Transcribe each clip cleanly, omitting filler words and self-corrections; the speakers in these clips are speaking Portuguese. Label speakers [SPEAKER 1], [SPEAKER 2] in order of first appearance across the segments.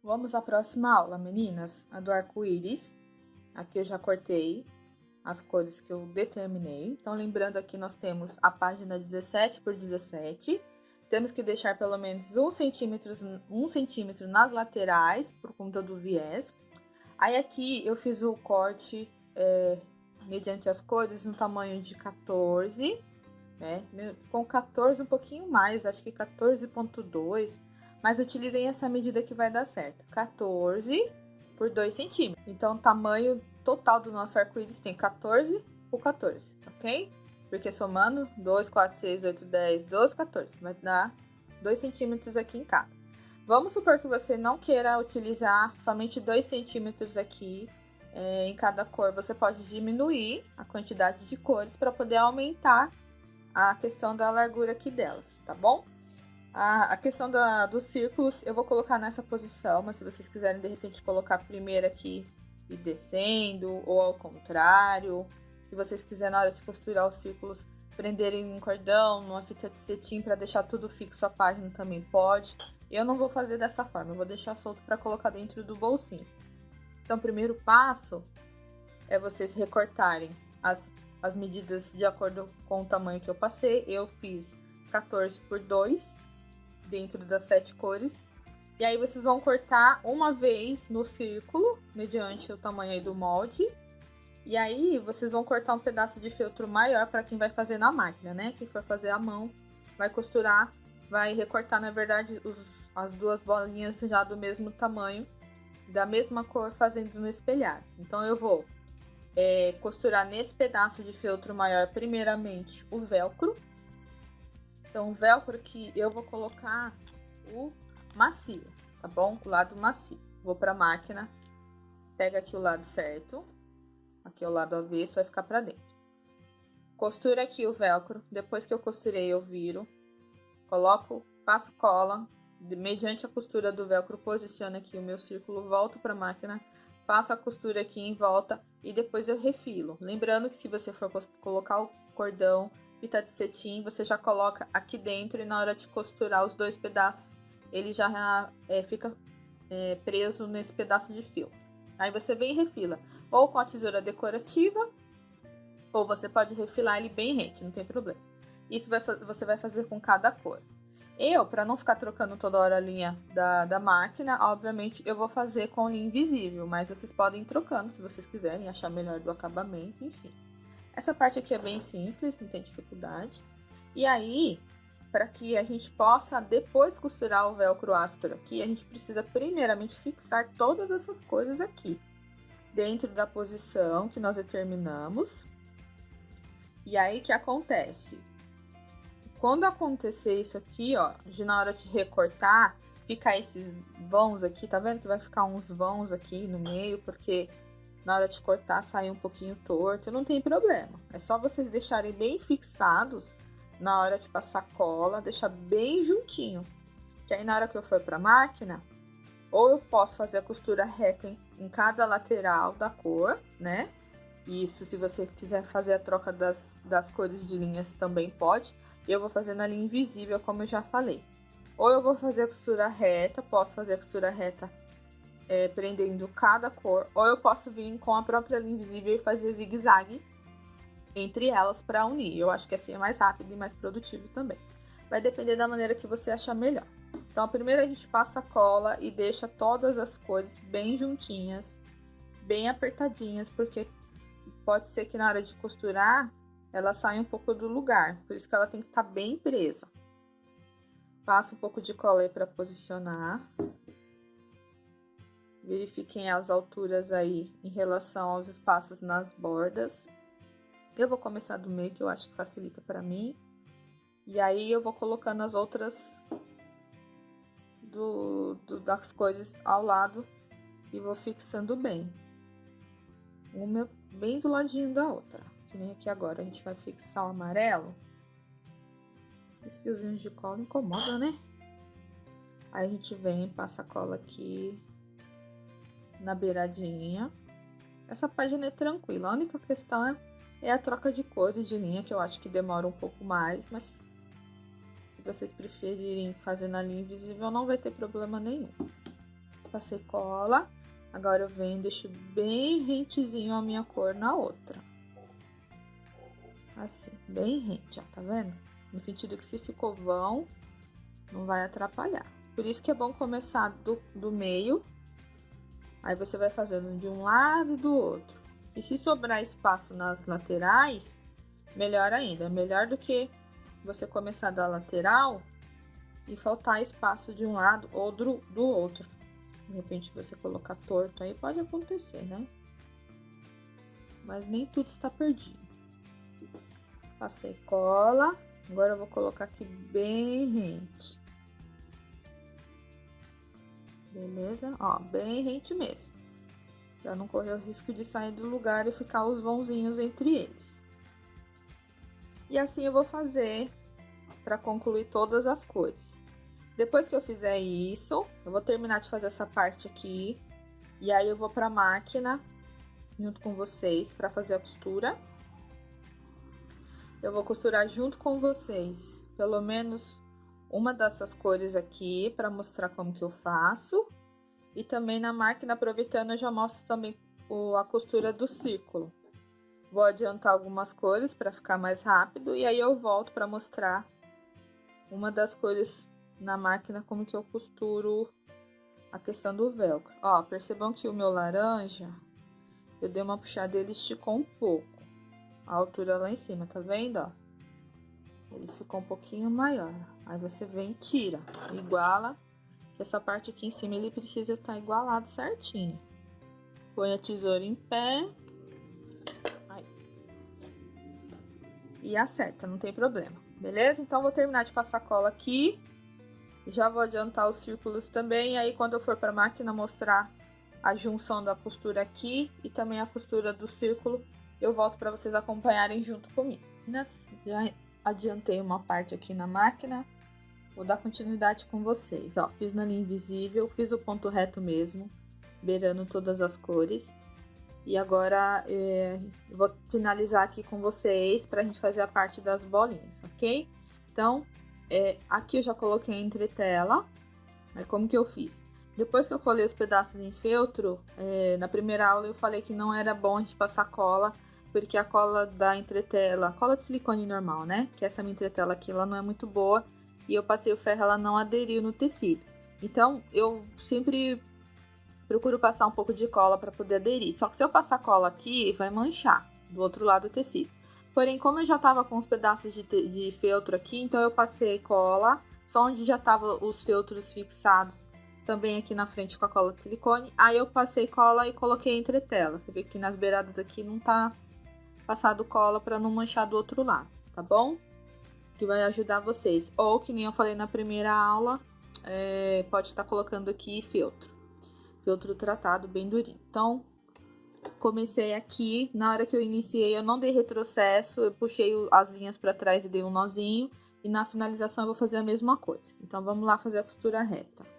[SPEAKER 1] Vamos à próxima aula, meninas, a do arco-íris. Aqui eu já cortei as cores que eu determinei. Então, lembrando aqui, nós temos a página 17 por 17. Temos que deixar pelo menos 1 centímetro nas laterais, por conta do viés. Aí, aqui, eu fiz o corte mediante as cores no tamanho de 14, né? Com 14 um pouquinho mais, acho que 14,2. Mas utilizem essa medida que vai dar certo. 14 por 2 centímetros. Então, o tamanho total do nosso arco-íris tem 14 por 14, ok? Porque somando 2, 4, 6, 8, 10, 12, 14. Vai dar 2 centímetros aqui em cada. Vamos supor que você não queira utilizar somente 2 centímetros aqui em cada cor. Você pode diminuir a quantidade de cores para poder aumentar a questão da largura aqui delas, tá bom? A questão dos círculos eu vou colocar nessa posição, mas se vocês quiserem de repente colocar primeiro aqui e descendo, ou ao contrário, se vocês quiserem na hora de costurar os círculos prenderem um cordão, numa fita de cetim para deixar tudo fixo a página também pode. Eu não vou fazer dessa forma, eu vou deixar solto para colocar dentro do bolsinho. Então o primeiro passo é vocês recortarem as medidas de acordo com o tamanho que eu passei. Eu fiz 14 por 2 dentro das 7 cores. E aí vocês vão cortar uma vez no círculo, mediante o tamanho aí do molde. E aí vocês vão cortar um pedaço de feltro maior para quem vai fazer na máquina, né? Quem for fazer à mão vai costurar, vai recortar, na verdade, as duas bolinhas já do mesmo tamanho, da mesma cor, fazendo no espelhado. Então eu vou costurar nesse pedaço de feltro maior, primeiramente, o velcro. Então, o velcro que eu vou colocar o macio, tá bom? O lado macio. Vou pra máquina, pega aqui o lado certo, aqui é o lado avesso, vai ficar pra dentro. Costura aqui o velcro, depois que eu costurei eu viro, coloco, passo cola, mediante a costura do velcro, posiciono aqui o meu círculo, volto pra máquina, faço a costura aqui em volta e depois eu refilo. Lembrando que se você for colocar o cordão, fita de cetim, você já coloca aqui dentro e na hora de costurar os dois pedaços, ele já fica preso nesse pedaço de fio. Aí você vem e refila, ou com a tesoura decorativa, ou você pode refilar ele bem rente, não tem problema. Isso você vai fazer com cada cor. Para não ficar trocando toda hora a linha da máquina, obviamente eu vou fazer com linha invisível, mas vocês podem ir trocando se vocês quiserem, achar melhor do acabamento, enfim. Essa parte aqui é bem simples, não tem dificuldade. E aí, para que a gente possa depois costurar o velcro áspero aqui, a gente precisa primeiramente fixar todas essas cores aqui, dentro da posição que nós determinamos. E aí, o que acontece? Quando acontecer isso aqui, ó, na hora de recortar, ficar esses vãos aqui, tá vendo que vai ficar uns vãos aqui no meio, porque na hora de cortar sai um pouquinho torto, não tem problema. É só vocês deixarem bem fixados na hora de passar cola, deixar bem juntinho. Que aí na hora que eu for pra máquina, ou eu posso fazer a costura reta em cada lateral da cor, né? Isso, se você quiser fazer a troca das cores de linhas também pode. Eu vou fazer na linha invisível, como eu já falei. Ou eu vou fazer a costura reta, posso fazer a costura reta prendendo cada cor, ou eu posso vir com a própria linha invisível e fazer zigue-zague entre elas para unir. Eu acho que assim é mais rápido e mais produtivo também. Vai depender da maneira que você achar melhor. Então, primeiro a gente passa a cola e deixa todas as cores bem juntinhas, bem apertadinhas, porque pode ser que na hora de costurar ela saia um pouco do lugar, por isso que ela tem que estar bem presa. Passo um pouco de cola aí para posicionar. Verifiquem as alturas aí em relação aos espaços nas bordas. Eu vou começar do meio, que eu acho que facilita para mim. E aí eu vou colocando as outras das cores ao lado e vou fixando bem. Uma bem do ladinho da outra. Que nem aqui agora, a gente vai fixar o amarelo. Esses fiozinhos de cola incomodam, né? Aí a gente vem, passa a cola aqui na beiradinha. Essa página é tranquila, a única questão é a troca de cores de linha, que eu acho que demora um pouco mais, mas se vocês preferirem fazer na linha invisível, não vai ter problema nenhum. Passei cola. Agora eu venho e deixo bem rentezinho a minha cor na outra. Assim, bem rente, ó, tá vendo? No sentido que se ficou vão, não vai atrapalhar. Por isso que é bom começar do meio. Aí você vai fazendo de um lado e do outro. E se sobrar espaço nas laterais, melhor ainda. Melhor do que você começar da lateral e faltar espaço de um lado ou do outro. De repente você colocar torto aí, pode acontecer, né? Mas nem tudo está perdido. Passei cola. Agora eu vou colocar aqui bem rente. Beleza? Ó, bem rente mesmo. Pra não correr o risco de sair do lugar e ficar os vãozinhos entre eles. E assim eu vou fazer para concluir todas as cores. Depois que eu fizer isso, eu vou terminar de fazer essa parte aqui. E aí eu vou pra máquina, junto com vocês, para fazer a costura. Eu vou costurar junto com vocês, pelo menos uma dessas cores aqui, para mostrar como que eu faço. E também na máquina, aproveitando, eu já mostro também a costura do círculo. Vou adiantar algumas cores para ficar mais rápido e aí eu volto para mostrar uma das cores na máquina, como que eu costuro a questão do velcro. Ó, percebam que o meu laranja, eu dei uma puxada e ele esticou um pouco. A altura lá em cima, tá vendo, ó? Ele ficou um pouquinho maior. Aí você vem e tira, iguala. Essa parte aqui em cima ele precisa estar igualado certinho. Põe a tesoura em pé. Aí. E acerta, não tem problema. Beleza? Então, vou terminar de passar cola aqui. Já vou adiantar os círculos também. E aí, quando eu for para a máquina mostrar a junção da costura aqui e também a costura do círculo, eu volto para vocês acompanharem junto comigo. Já adiantei uma parte aqui na máquina. Vou dar continuidade com vocês, ó. Fiz na linha invisível, fiz o ponto reto mesmo, beirando todas as cores. E agora eu vou finalizar aqui com vocês pra gente fazer a parte das bolinhas, ok? Então, aqui eu já coloquei a entretela. Aí como que eu fiz? Depois que eu colei os pedaços em feltro, na primeira aula eu falei que não era bom a gente passar cola, porque a cola da entretela, cola de silicone normal, né? Que essa minha entretela aqui, ela não é muito boa. E eu passei o ferro, ela não aderiu no tecido. Então, eu sempre procuro passar um pouco de cola para poder aderir. Só que se eu passar cola aqui, vai manchar do outro lado do tecido. Porém, como eu já tava com os pedaços de feltro aqui, então eu passei cola, só onde já tava os feltros fixados, também aqui na frente com a cola de silicone. Aí eu passei cola e coloquei a entretela. Você vê que nas beiradas aqui não tá passado cola para não manchar do outro lado, tá bom? Que vai ajudar vocês. Ou, que nem eu falei na primeira aula, pode estar colocando aqui feltro tratado bem durinho. Então, comecei aqui, na hora que eu iniciei, eu não dei retrocesso, eu puxei as linhas para trás e dei um nozinho, e na finalização eu vou fazer a mesma coisa. Então, vamos lá fazer a costura reta.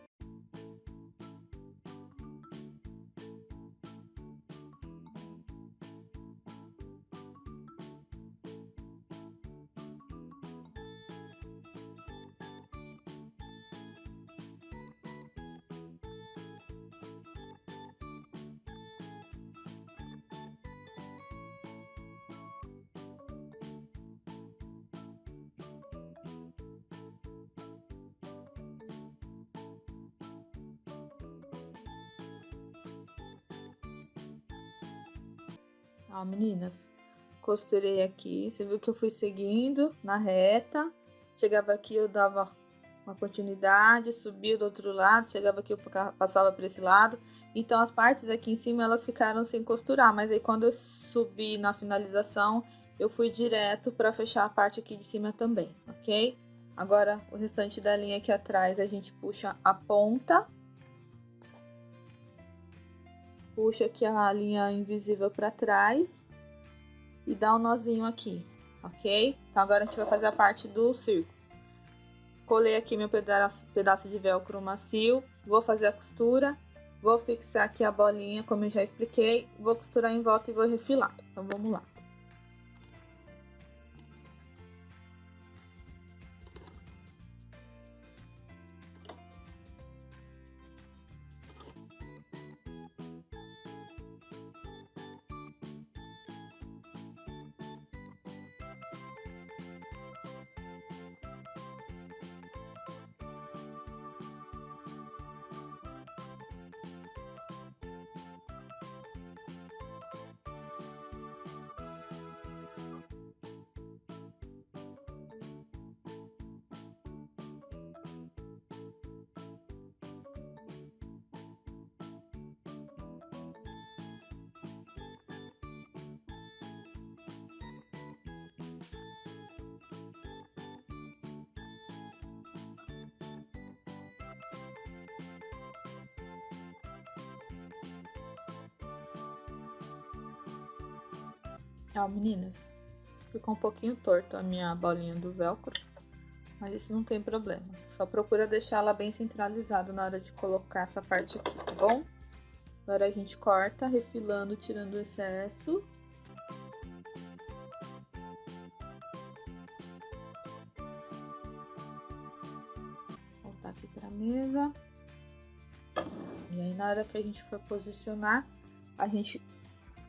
[SPEAKER 1] Ó, meninas, costurei aqui, você viu que eu fui seguindo na reta, chegava aqui eu dava uma continuidade, subia do outro lado, chegava aqui eu passava para esse lado, então as partes aqui em cima elas ficaram sem costurar, mas aí quando eu subi na finalização, eu fui direto para fechar a parte aqui de cima também, ok? Agora o restante da linha aqui atrás a gente puxa a ponta. Puxa aqui a linha invisível para trás e dá um nozinho aqui, ok? Então, agora a gente vai fazer a parte do círculo. Colei aqui meu pedaço de velcro macio, vou fazer a costura, vou fixar aqui a bolinha, como eu já expliquei, vou costurar em volta e vou refilar. Então, vamos lá. Ó, meninas, ficou um pouquinho torto a minha bolinha do velcro, mas isso não tem problema. Só procura deixar ela bem centralizada na hora de colocar essa parte aqui, tá bom? Agora a gente corta, refilando, tirando o excesso. Vou voltar aqui pra mesa. E aí, na hora que a gente for posicionar, a gente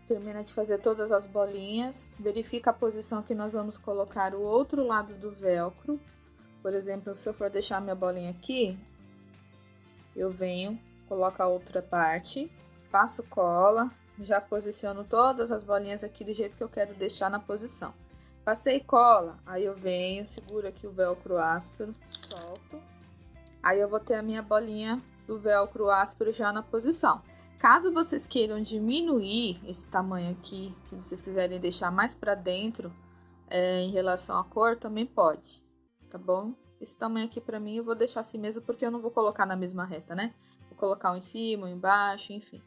[SPEAKER 1] termina de fazer todas as bolinhas, verifica a posição que nós vamos colocar o outro lado do velcro. Por exemplo, se eu for deixar minha bolinha aqui, eu venho, coloco a outra parte, passo cola, já posiciono todas as bolinhas aqui do jeito que eu quero deixar na posição. Passei cola, aí eu venho, seguro aqui o velcro áspero, solto. Aí eu vou ter a minha bolinha do velcro áspero já na posição. Caso vocês queiram diminuir esse tamanho aqui, que vocês quiserem deixar mais para dentro, em relação à cor, também pode, tá bom? Esse tamanho aqui para mim eu vou deixar assim mesmo, porque eu não vou colocar na mesma reta, né? Vou colocar um em cima, um embaixo, enfim.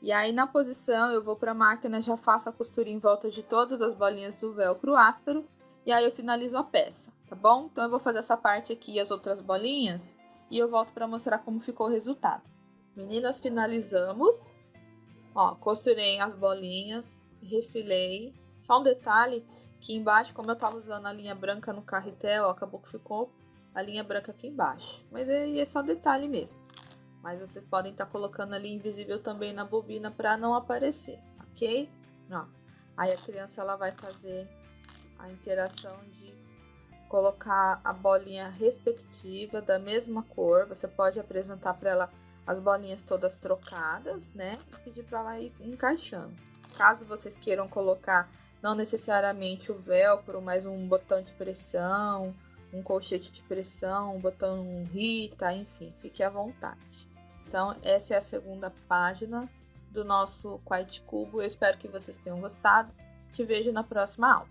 [SPEAKER 1] E aí na posição eu vou para a máquina, já faço a costura em volta de todas as bolinhas do velcro áspero, e aí eu finalizo a peça, tá bom? Então eu vou fazer essa parte aqui e as outras bolinhas, e eu volto para mostrar como ficou o resultado. Meninas, finalizamos. Ó, costurei as bolinhas, refilei. Só um detalhe, que embaixo, como eu tava usando a linha branca no carretel, ó, acabou que ficou a linha branca aqui embaixo. Mas aí é só detalhe mesmo. Mas vocês podem estar colocando ali invisível também na bobina para não aparecer, ok? Ó, aí a criança ela vai fazer a interação de colocar a bolinha respectiva da mesma cor. Você pode apresentar para ela as bolinhas todas trocadas, né? E pedir para ela ir encaixando. Caso vocês queiram colocar não necessariamente o velcro, mas um botão de pressão, um colchete de pressão, um botão Rita, enfim, fique à vontade. Então, essa é a segunda página do nosso Quiet Cubo. Eu espero que vocês tenham gostado. Te vejo na próxima aula.